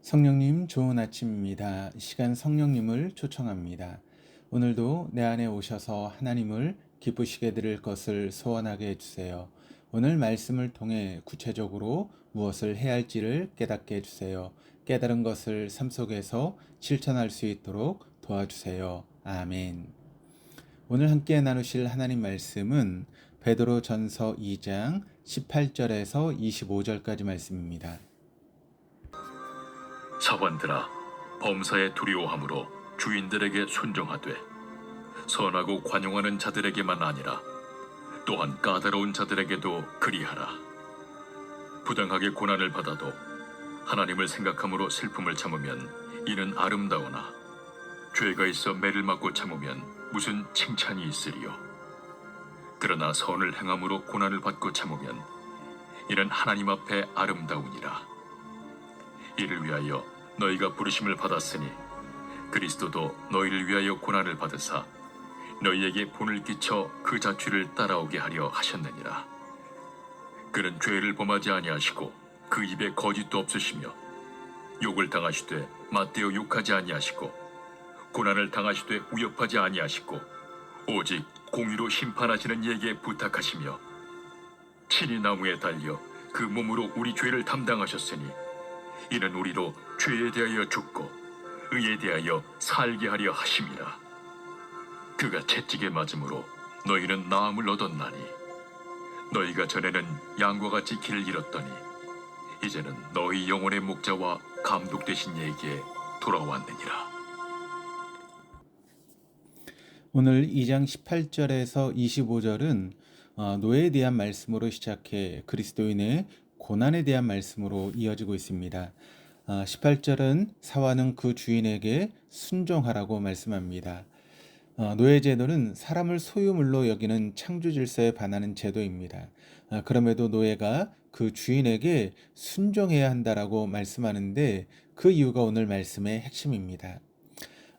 성령님 좋은 아침입니다. 이 시간 성령님을 초청합니다. 오늘도 내 안에 오셔서 하나님을 기쁘시게 드릴 것을 소원하게 해주세요. 오늘 말씀을 통해 구체적으로 무엇을 해야 할지를 깨닫게 해주세요. 깨달은 것을 삶 속에서 실천할 수 있도록 도와주세요. 아멘. 오늘 함께 나누실 하나님 말씀은 베드로 전서 2장 18절에서 25절까지 말씀입니다. 사관들아, 범사에 두려워함으로 주인들에게 순종하되 선하고 관용하는 자들에게만 아니라 또한 까다로운 자들에게도 그리하라. 부당하게 고난을 받아도 하나님을 생각함으로 슬픔을 참으면 이는 아름다우나 죄가 있어 매를 맞고 참으면 무슨 칭찬이 있으리요. 그러나 선을 행함으로 고난을 받고 참으면 이는 하나님 앞에 아름다우니라. 이를 위하여 너희가 부르심을 받았으니 그리스도도 너희를 위하여 고난을 받으사 너희에게 본을 끼쳐 그 자취를 따라오게 하려 하셨느니라. 그는 죄를 범하지 아니하시고 그 입에 거짓도 없으시며 욕을 당하시되 맞대어 욕하지 아니하시고 고난을 당하시되 위협하지 아니하시고 오직 공의로 심판하시는 이에게 부탁하시며 친히 나무에 달려 그 몸으로 우리 죄를 담당하셨으니 이는 우리로 죄에 대하여 죽고 의에 대하여 살게 하려 하심이라. 그가 채찍에 맞음으로 너희는 나음을 얻었나니 너희가 전에는 양과 같이 길을 잃었더니 이제는 너희 영혼의 목자와 감독 되신 이에게 돌아왔느니라. 오늘 2장 18절에서 25절은 노예에 대한 말씀으로 시작해 그리스도인의 고난에 대한 말씀으로 이어지고 있습니다. 18절은 사화는 그 주인에게 순종하라고 말씀합니다. 노예 제도는 사람을 소유물로 여기는 창조 질서에 반하는 제도입니다. 그럼에도 노예가 그 주인에게 순종해야 한다라고 말씀하는데 그 이유가 오늘 말씀의 핵심입니다.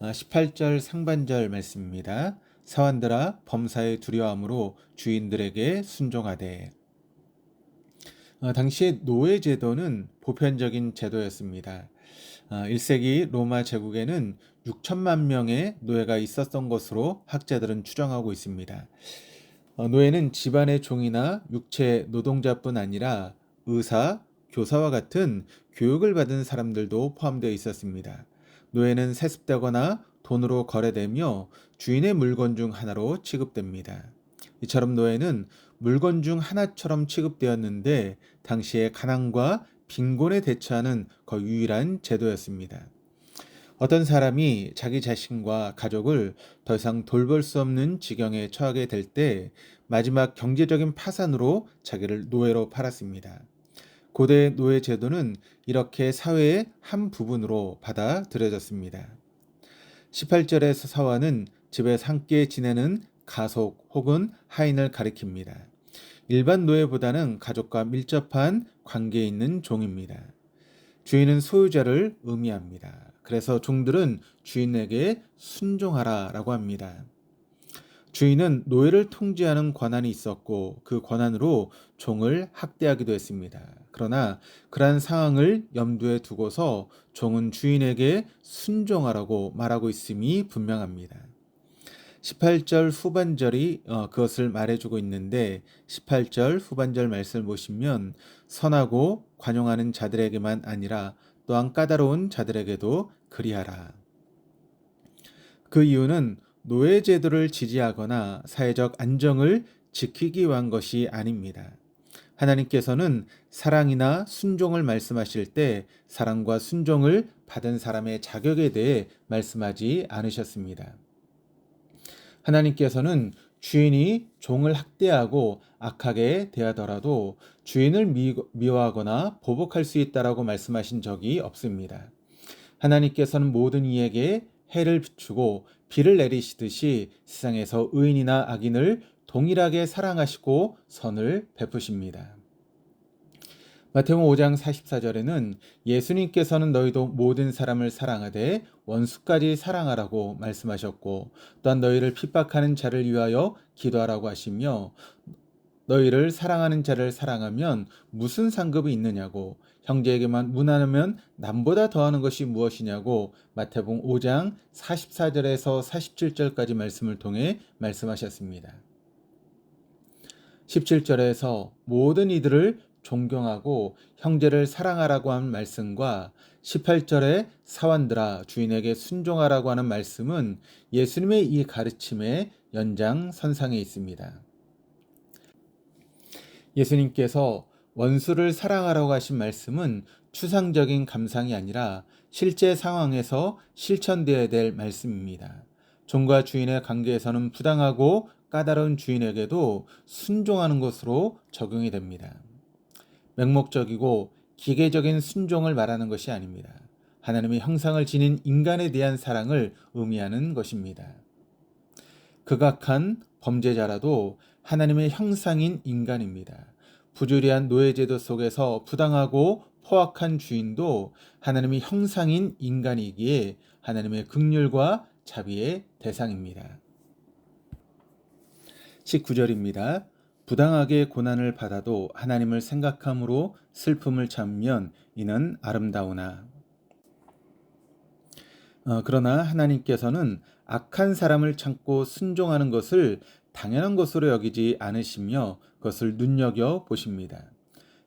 18절 상반절 말씀입니다. 사환들아 범사에 두려워함으로 주인들에게 순종하되. 당시의 노예 제도는 보편적인 제도였습니다. 1세기 로마 제국에는 6천만 명의 노예가 있었던 것으로 학자들은 추정하고 있습니다. 노예는 집안의 종이나 육체 노동자뿐 아니라 의사, 교사와 같은 교육을 받은 사람들도 포함되어 있었습니다. 노예는 세습되거나 돈으로 거래되며 주인의 물건 중 하나로 취급됩니다. 이처럼 노예는 물건 중 하나처럼 취급되었는데 당시의 가난과 빈곤에 대처하는 거의 유일한 제도였습니다. 어떤 사람이 자기 자신과 가족을 더 이상 돌볼 수 없는 지경에 처하게 될 때 마지막 경제적인 파산으로 자기를 노예로 팔았습니다. 고대 노예 제도는 이렇게 사회의 한 부분으로 받아들여졌습니다. 18절에서 사화는 집에서 함께 지내는 가속 혹은 하인을 가리킵니다. 일반 노예보다는 가족과 밀접한 관계에 있는 종입니다. 주인은 소유자를 의미합니다. 그래서 종들은 주인에게 순종하라라고 합니다. 주인은 노예를 통제하는 권한이 있었고 그 권한으로 종을 학대하기도 했습니다. 그러나 그러한 상황을 염두에 두고서 종은 주인에게 순종하라고 말하고 있음이 분명합니다. 18절 후반절이 그것을 말해주고 있는데 18절 후반절 말씀을 보시면 선하고 관용하는 자들에게만 아니라 또한 까다로운 자들에게도 그리하라. 그 이유는 노예 제도를 지지하거나 사회적 안정을 지키기 위한 것이 아닙니다. 하나님께서는 사랑이나 순종을 말씀하실 때 사랑과 순종을 받은 사람의 자격에 대해 말씀하지 않으셨습니다. 하나님께서는 주인이 종을 학대하고 악하게 대하더라도 주인을 미워하거나 보복할 수 있다라고 말씀하신 적이 없습니다. 하나님께서는 모든 이에게 해를 비추고 비를 내리시듯이 세상에서 의인이나 악인을 동일하게 사랑하시고 선을 베푸십니다. 마태복음 5장 44절에는 예수님께서는 너희도 모든 사람을 사랑하되 원수까지 사랑하라고 말씀하셨고 또한 너희를 핍박하는 자를 위하여 기도하라고 하시며 너희를 사랑하는 자를 사랑하면 무슨 상급이 있느냐고, 형제에게만 무난하면 남보다 더하는 것이 무엇이냐고 마태복음 5장 44절에서 47절까지 말씀을 통해 말씀하셨습니다. 17절에서 모든 이들을 존경하고 형제를 사랑하라고 한 말씀과 18절에 사환들아 주인에게 순종하라고 하는 말씀은 예수님의 이 가르침의 연장선상에 있습니다. 예수님께서 원수를 사랑하라고 하신 말씀은 추상적인 감상이 아니라 실제 상황에서 실천되어야 될 말씀입니다. 종과 주인의 관계에서는 부당하고 까다로운 주인에게도 순종하는 것으로 적용이 됩니다. 맹목적이고 기계적인 순종을 말하는 것이 아닙니다. 하나님의 형상을 지닌 인간에 대한 사랑을 의미하는 것입니다. 극악한 범죄자라도 하나님의 형상인 인간입니다. 부조리한 노예제도 속에서 부당하고 포악한 주인도 하나님의 형상인 인간이기에 하나님의 긍휼과 자비의 대상입니다. 19절입니다. 부당하게 고난을 받아도 하나님을 생각함으로 슬픔을 참으면 이는 아름다우나. 그러나 하나님께서는 악한 사람을 참고 순종하는 것을 당연한 것으로 여기지 않으시며 그것을 눈여겨 보십니다.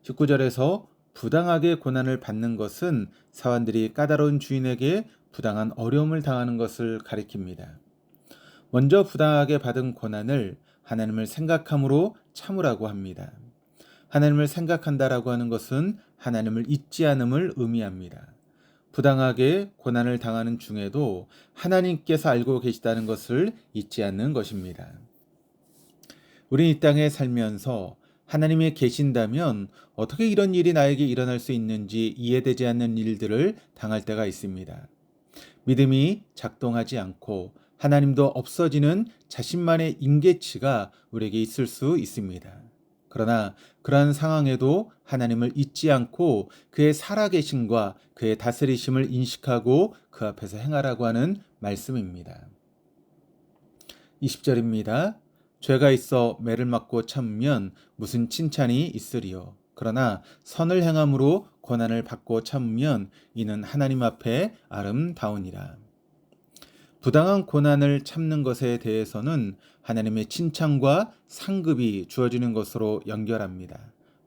19절에서 부당하게 고난을 받는 것은 사환들이 까다로운 주인에게 부당한 어려움을 당하는 것을 가리킵니다. 먼저 부당하게 받은 고난을 하나님을 생각함으로 참으라고 합니다. 하나님을 생각한다라고 하는 것은 하나님을 잊지 않음을 의미합니다. 부당하게 고난을 당하는 중에도 하나님께서 알고 계시다는 것을 잊지 않는 것입니다. 우리 이 땅에 살면서 하나님이 계신다면 어떻게 이런 일이 나에게 일어날 수 있는지 이해되지 않는 일들을 당할 때가 있습니다. 믿음이 작동하지 않고 하나님도 없어지는 자신만의 임계치가 우리에게 있을 수 있습니다. 그러나 그러한 상황에도 하나님을 잊지 않고 그의 살아계심과 그의 다스리심을 인식하고 그 앞에서 행하라고 하는 말씀입니다. 20절입니다. 죄가 있어 매를 맞고 참으면 무슨 칭찬이 있으리요. 그러나 선을 행함으로 고난을 받고 참으면 이는 하나님 앞에 아름다우니라. 부당한 고난을 참는 것에 대해서는 하나님의 칭찬과 상급이 주어지는 것으로 연결합니다.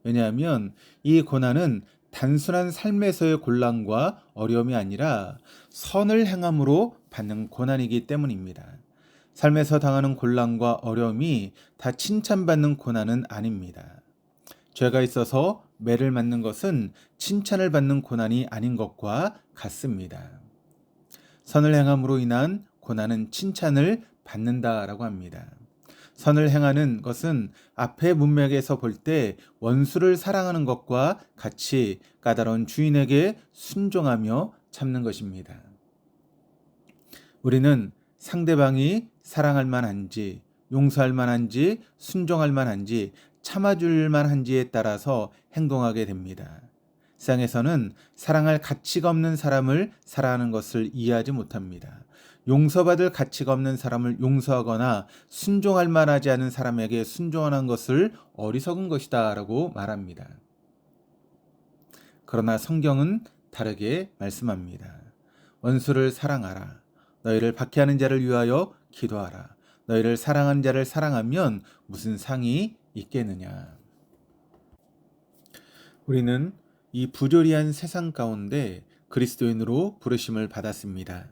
왜냐하면 이 고난은 단순한 삶에서의 곤란과 어려움이 아니라 선을 행함으로 받는 고난이기 때문입니다. 삶에서 당하는 곤란과 어려움이 다 칭찬받는 고난은 아닙니다. 죄가 있어서 매를 맞는 것은 칭찬을 받는 고난이 아닌 것과 같습니다. 선을 행함으로 인한 고난은 칭찬을 받는다라고 합니다. 선을 행하는 것은 앞의 문맥에서 볼 때 원수를 사랑하는 것과 같이 까다로운 주인에게 순종하며 참는 것입니다. 우리는 상대방이 사랑할 만한지, 용서할 만한지, 순종할 만한지, 참아줄 만한지에 따라서 행동하게 됩니다. 세상에서는 사랑할 가치가 없는 사람을 사랑하는 것을 이해하지 못합니다. 용서받을 가치가 없는 사람을 용서하거나 순종할 만하지 않은 사람에게 순종하는 것을 어리석은 것이다 라고 말합니다. 그러나 성경은 다르게 말씀합니다. 원수를 사랑하라. 너희를 박해하는 자를 위하여 기도하라. 너희를 사랑하는 자를 사랑하면 무슨 상이 있겠느냐. 우리는 이 부조리한 세상 가운데 그리스도인으로 부르심을 받았습니다.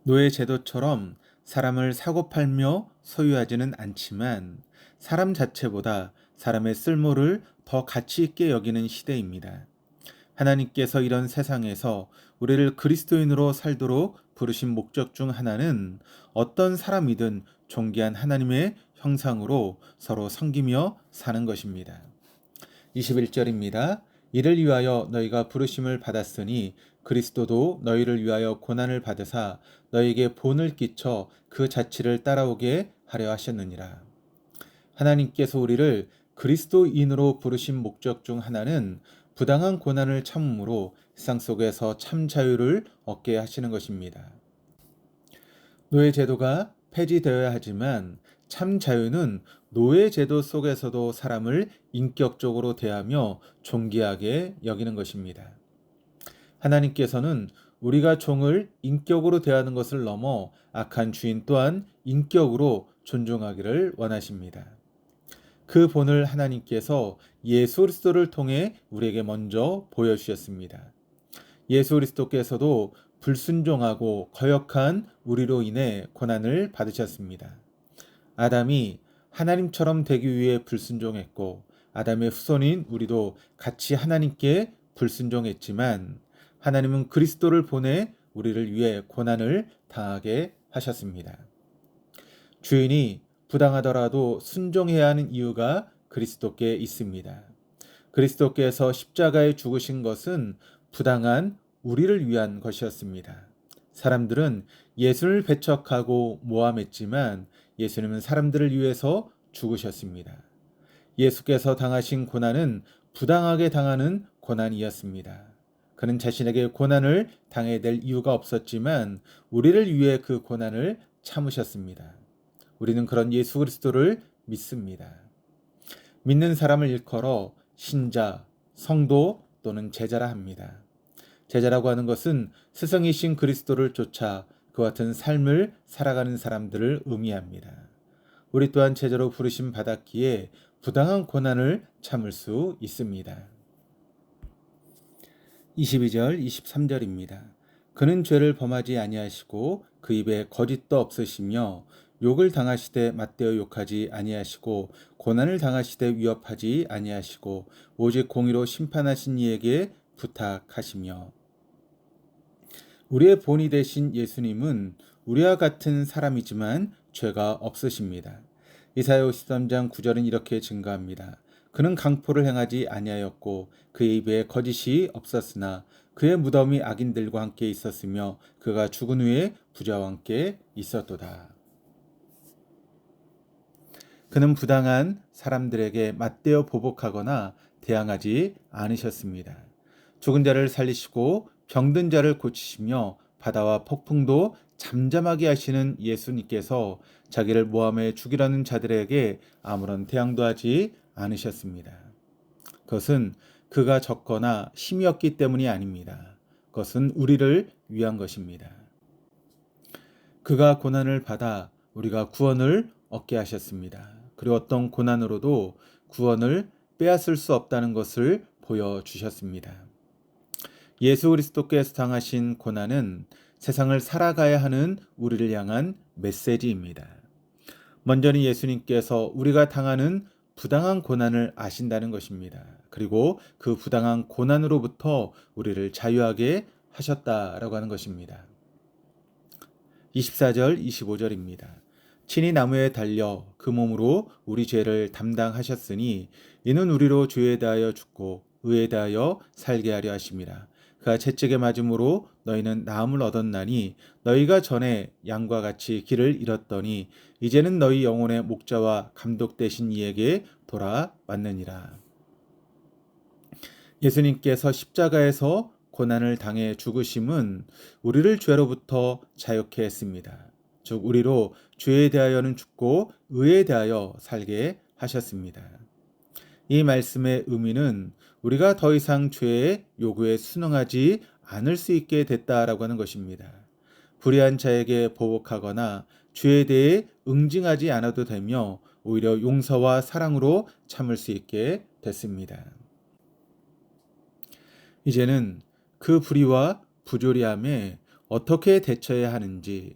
노예 제도처럼 사람을 사고팔며 소유하지는 않지만 사람 자체보다 사람의 쓸모를 더 가치 있게 여기는 시대입니다. 하나님께서 이런 세상에서 우리를 그리스도인으로 살도록 부르신 목적 중 하나는 어떤 사람이든 존귀한 하나님의 형상으로 서로 섬기며 사는 것입니다. 21절입니다. 이를 위하여 너희가 부르심을 받았으니 그리스도도 너희를 위하여 고난을 받으사 너희에게 본을 끼쳐 그 자취를 따라오게 하려 하셨느니라. 하나님께서 우리를 그리스도인으로 부르신 목적 중 하나는 부당한 고난을 참음으로 세상 속에서 참 자유를 얻게 하시는 것입니다. 노예 제도가 폐지되어야 하지만 참 자유는 노예 제도 속에서도 사람을 인격적으로 대하며 존귀하게 여기는 것입니다. 하나님께서는 우리가 종을 인격으로 대하는 것을 넘어 악한 주인 또한 인격으로 존중하기를 원하십니다. 그 본을 하나님께서 예수 그리스도를 통해 우리에게 먼저 보여주셨습니다. 예수 그리스도께서도 불순종하고 거역한 우리로 인해 고난을 받으셨습니다. 아담이 하나님처럼 되기 위해 불순종했고 아담의 후손인 우리도 같이 하나님께 불순종했지만 하나님은 그리스도를 보내 우리를 위해 고난을 당하게 하셨습니다. 주인이 부당하더라도 순종해야 하는 이유가 그리스도께 있습니다. 그리스도께서 십자가에 죽으신 것은 부당한 우리를 위한 것이었습니다. 사람들은 예수를 배척하고 모함했지만 예수님은 사람들을 위해서 죽으셨습니다. 예수께서 당하신 고난은 부당하게 당하는 고난이었습니다. 그는 자신에게 고난을 당해야 될 이유가 없었지만 우리를 위해 그 고난을 참으셨습니다. 우리는 그런 예수 그리스도를 믿습니다. 믿는 사람을 일컬어 신자, 성도 또는 제자라 합니다. 제자라고 하는 것은 스승이신 그리스도를 쫓아 그와 같은 삶을 살아가는 사람들을 의미합니다. 우리 또한 제자로 부르심 받았기에 부당한 고난을 참을 수 있습니다. 22절, 23절입니다. 그는 죄를 범하지 아니하시고 그 입에 거짓도 없으시며 욕을 당하시되 맞대어 욕하지 아니하시고 고난을 당하시되 위협하지 아니하시고 오직 공의로 심판하신 이에게 부탁하시며. 우리의 본이 되신 예수님은 우리와 같은 사람이지만 죄가 없으십니다. 이사야 53장 9절은 이렇게 증거합니다. 그는 강포를 행하지 아니하였고 그의 입에 거짓이 없었으나 그의 무덤이 악인들과 함께 있었으며 그가 죽은 후에 부자와 함께 있었도다. 그는 부당한 사람들에게 맞대어 보복하거나 대항하지 않으셨습니다. 죽은 자를 살리시고 병든 자를 고치시며 바다와 폭풍도 잠잠하게 하시는 예수님께서 자기를 모함해 죽이려는 자들에게 아무런 대항도 하지 않으셨습니다. 그것은 그가 적거나 힘이 없기 때문이 아닙니다. 그것은 우리를 위한 것입니다. 그가 고난을 받아 우리가 구원을 얻게 하셨습니다. 그리고 어떤 고난으로도 구원을 빼앗을 수 없다는 것을 보여주셨습니다. 예수 그리스도께서 당하신 고난은 세상을 살아가야 하는 우리를 향한 메시지입니다. 먼저는 예수님께서 우리가 당하는 부당한 고난을 아신다는 것입니다. 그리고 그 부당한 고난으로부터 우리를 자유하게 하셨다라고 하는 것입니다. 24절, 25절입니다. 친히 나무에 달려 그 몸으로 우리 죄를 담당하셨으니 이는 우리로 죄에 대하여 죽고 의에 대하여 살게 하려 하심이라. 그가 채찍에 맞음으로 너희는 나음을 얻었나니 너희가 전에 양과 같이 길을 잃었더니 이제는 너희 영혼의 목자와 감독 되신 이에게 돌아왔느니라. 예수님께서 십자가에서 고난을 당해 죽으심은 우리를 죄로부터 자유케 했습니다. 즉 우리로 죄에 대하여는 죽고 의에 대하여 살게 하셨습니다. 이 말씀의 의미는 우리가 더 이상 죄의 요구에 순응하지 않을 수 있게 됐다라고 하는 것입니다. 불의한 자에게 보복하거나 죄에 대해 응징하지 않아도 되며 오히려 용서와 사랑으로 참을 수 있게 됐습니다. 이제는 그 불의와 부조리함에 어떻게 대처해야 하는지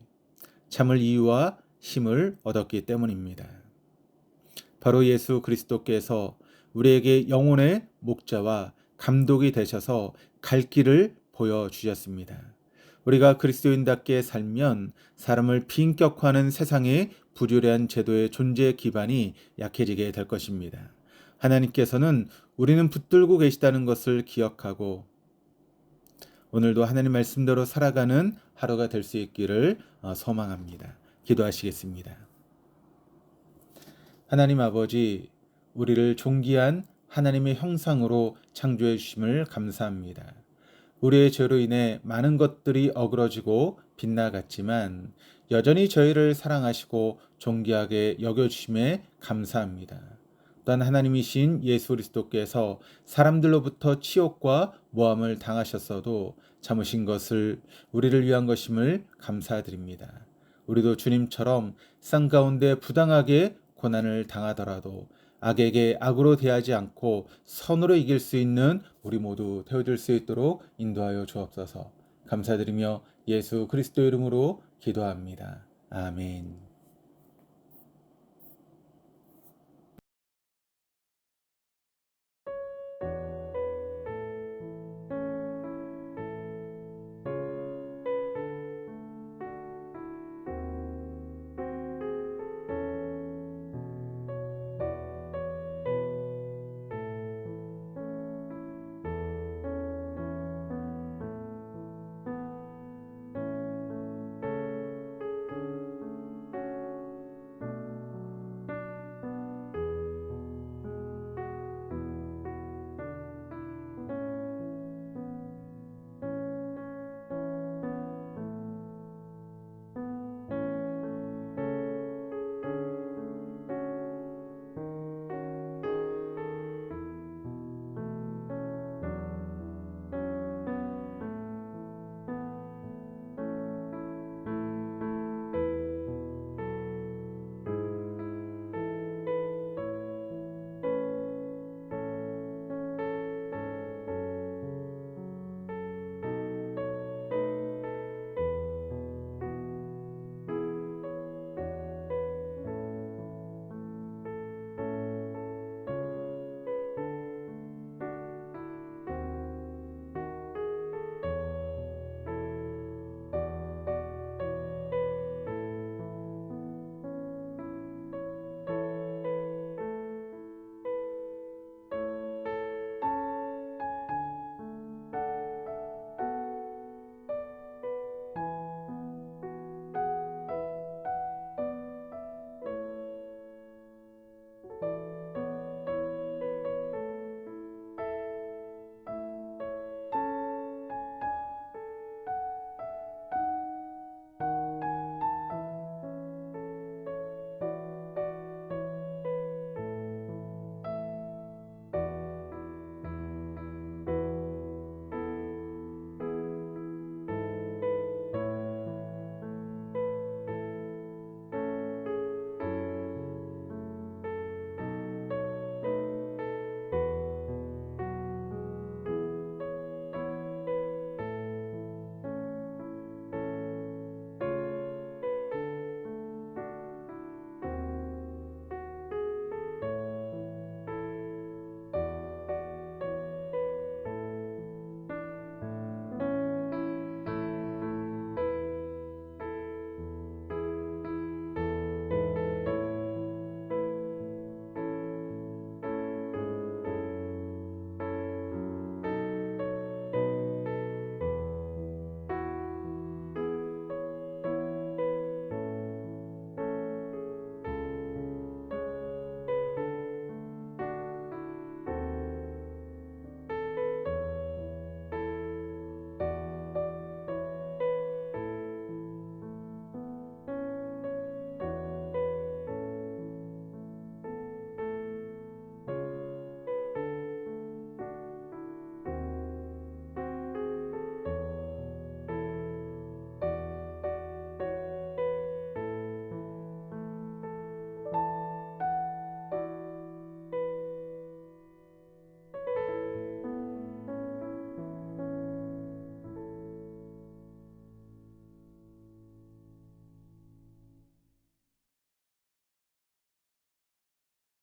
참을 이유와 힘을 얻었기 때문입니다. 바로 예수 그리스도께서 우리에게 영혼의 목자와 감독이 되셔서 갈 길을 보여주셨습니다. 우리가 그리스도인답게 살면 사람을 비인격화하는 세상의 부조리한 제도의 존재 기반이 약해지게 될 것입니다. 하나님께서는 우리는 붙들고 계시다는 것을 기억하고 오늘도 하나님 말씀대로 살아가는 하루가 될 수 있기를 소망합니다. 기도하시겠습니다. 하나님 아버지, 우리를 존귀한 하나님의 형상으로 창조해 주심을 감사합니다. 우리의 죄로 인해 많은 것들이 어그러지고 빗나갔지만 여전히 저희를 사랑하시고 존귀하게 여겨주심에 감사합니다. 또한 하나님이신 예수 그리스도께서 사람들로부터 치욕과 모함을 당하셨어도 참으신 것을 우리를 위한 것임을 감사드립니다. 우리도 주님처럼 쌍 가운데 부당하게 고난을 당하더라도 악에게 악으로 대하지 않고 선으로 이길 수 있는 우리 모두 되어줄 수 있도록 인도하여 주옵소서. 감사드리며 예수 그리스도 이름으로 기도합니다. 아멘.